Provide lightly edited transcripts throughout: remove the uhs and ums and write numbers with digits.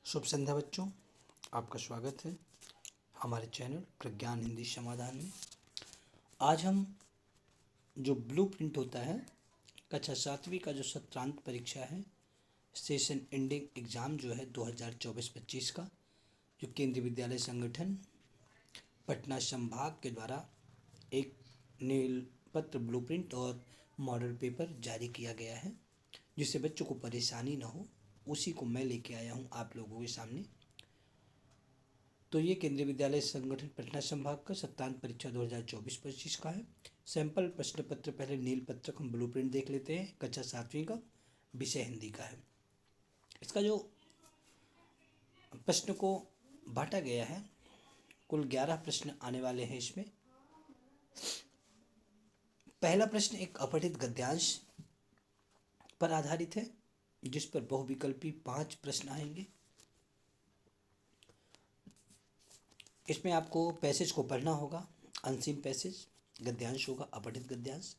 शुभ संध्या बच्चों, आपका स्वागत है हमारे चैनल प्रज्ञान हिंदी समाधान में। आज हम जो ब्लूप्रिंट होता है कक्षा 7वीं का जो सत्रांत परीक्षा है, सेशन एंडिंग एग्ज़ाम जो है 2024-25 का, जो केंद्रीय विद्यालय संगठन पटना संभाग के द्वारा एक नील पत्र ब्लूप्रिंट और मॉडल पेपर जारी किया गया है, जिससे बच्चों को परेशानी ना हो, उसी को मैं लेके आया हूँ आप लोगों के सामने। तो ये केंद्रीय विद्यालय संगठन पटना संभाग का सत्रांत परीक्षा 2024-25 का है। सैंपल प्रश्न पत्र पहले नील पत्रक हम ब्लूप्रिंट देख लेते हैं। कक्षा 7वीं का विषय हिंदी का है। इसका जो प्रश्न को बांटा गया है, कुल 11 प्रश्न आने वाले हैं इसमें। पहला प्रश्न एक अपठित गद्यांश पर आधारित है, जिस पर बहुविकल्पी 5 प्रश्न आएंगे। इसमें आपको पैसेज को पढ़ना होगा। अनसीन पैसेज गद्यांश होगा, अपठित गद्यांश,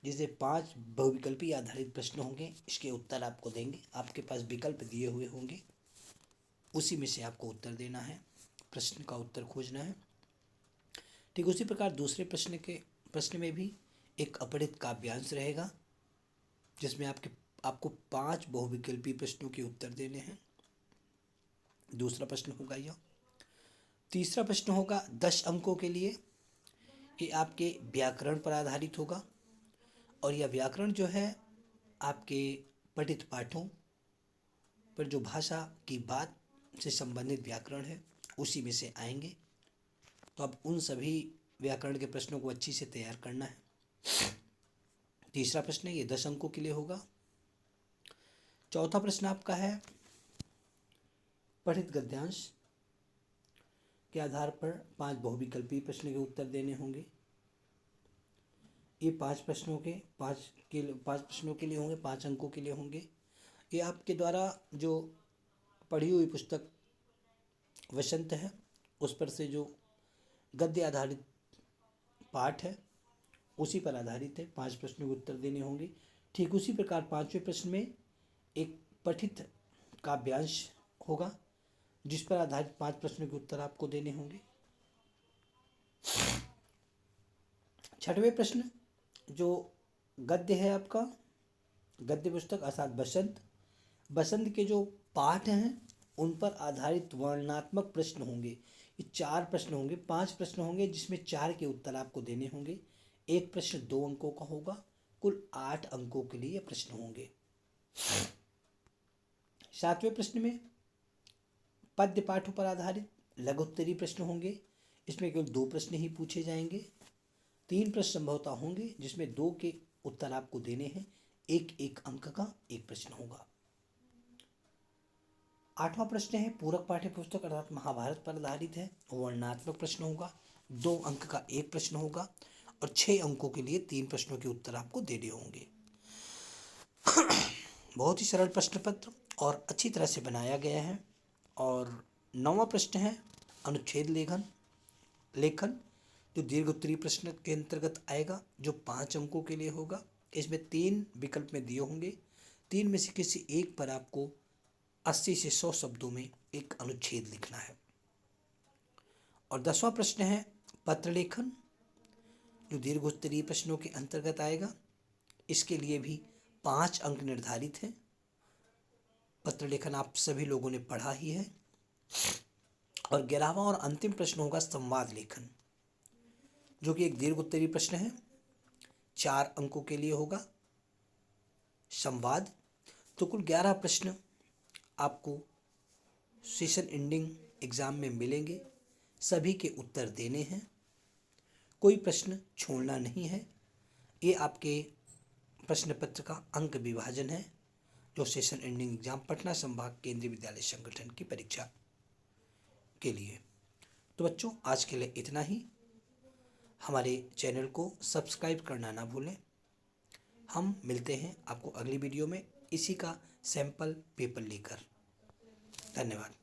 जिसे 5 बहुविकल्पी आधारित प्रश्न होंगे। इसके उत्तर आपको देंगे, आपके पास विकल्प दिए हुए होंगे, उसी में से आपको उत्तर देना है, प्रश्न का उत्तर खोजना है। ठीक उसी प्रकार दूसरे प्रश्न में भी एक अपठित काव्यांश रहेगा, जिसमें आपको 5 बहुविकल्पी प्रश्नों के उत्तर देने हैं। दूसरा प्रश्न होगा यह। तीसरा प्रश्न होगा 10 अंकों के लिए। ये आपके व्याकरण पर आधारित होगा, और यह व्याकरण जो है आपके पठित पाठों पर जो भाषा की बात से संबंधित व्याकरण है, उसी में से आएंगे। तो अब उन सभी व्याकरण के प्रश्नों को अच्छी से तैयार करना है। तीसरा प्रश्न ये 10 अंकों के लिए होगा। चौथा प्रश्न आपका है पठित गद्यांश के आधार पर 5 बहुविकल्पी प्रश्न के उत्तर देने होंगे। ये 5 प्रश्नों के 5 प्रश्नों के लिए होंगे, 5 अंकों के लिए होंगे। ये आपके द्वारा जो पढ़ी हुई पुस्तक वसंत है, उस पर से जो गद्य आधारित पाठ है, उसी पर आधारित है। 5 प्रश्नों के उत्तर देने होंगे। ठीक उसी प्रकार 5वें प्रश्न में एक पठित काव्यांश होगा, जिस पर आधारित 5 प्रश्नों के उत्तर आपको देने होंगे। 6वें प्रश्न जो गद्य है, आपका गद्य पुस्तक अर्थात बसंत के जो पाठ हैं, उन पर आधारित वर्णनात्मक प्रश्न होंगे। ये 4 प्रश्न होंगे, 5 प्रश्न होंगे, जिसमें 4 के उत्तर आपको देने होंगे। एक प्रश्न 2 अंकों का होगा। कुल 8 अंकों के लिए प्रश्न होंगे। 7वें प्रश्न में पद्य पाठों पर आधारित लघुत्तरीय प्रश्न होंगे। इसमें केवल 2 प्रश्न ही पूछे जाएंगे। 3 प्रश्न संभवतः होंगे, जिसमें 2 के उत्तर आपको देने हैं। एक अंक का एक प्रश्न होगा। 8वां प्रश्न है पूरक पाठ्य पुस्तक अर्थात महाभारत पर आधारित है, वर्णनात्मक प्रश्न होगा। 2 अंक का एक प्रश्न होगा, और 6 अंकों के लिए 3 प्रश्नों के उत्तर आपको देने होंगे। बहुत ही सरल प्रश्न पत्र और अच्छी तरह से बनाया गया है। और 9वां प्रश्न है अनुच्छेद लेखन, जो दीर्घ उत्तरीय प्रश्न के अंतर्गत आएगा, जो 5 अंकों के लिए होगा। इसमें 3 विकल्प में दिए होंगे। 3 में से किसी एक पर आपको 80 से 100 शब्दों में एक अनुच्छेद लिखना है। और 10वां प्रश्न है पत्र लेखन, जो दीर्घ उत्तरीय प्रश्नों के अंतर्गत आएगा। इसके लिए भी 5 अंक निर्धारित हैं। पत्र लेखन आप सभी लोगों ने पढ़ा ही है। और 11वां और अंतिम प्रश्न होगा संवाद लेखन, जो कि एक दीर्घ उत्तरीय प्रश्न है, 4 अंकों के लिए होगा संवाद। तो कुल 11 प्रश्न आपको सेशन एंडिंग एग्ज़ाम में मिलेंगे। सभी के उत्तर देने हैं, कोई प्रश्न छोड़ना नहीं है। ये आपके प्रश्न पत्र का अंक विभाजन है, जो सेशन एंडिंग एग्ज़ाम पटना संभाग केंद्रीय विद्यालय संगठन की परीक्षा के लिए। तो बच्चों, आज के लिए इतना ही। हमारे चैनल को सब्सक्राइब करना ना भूलें। हम मिलते हैं आपको अगली वीडियो में इसी का सैंपल पेपर लेकर। धन्यवाद।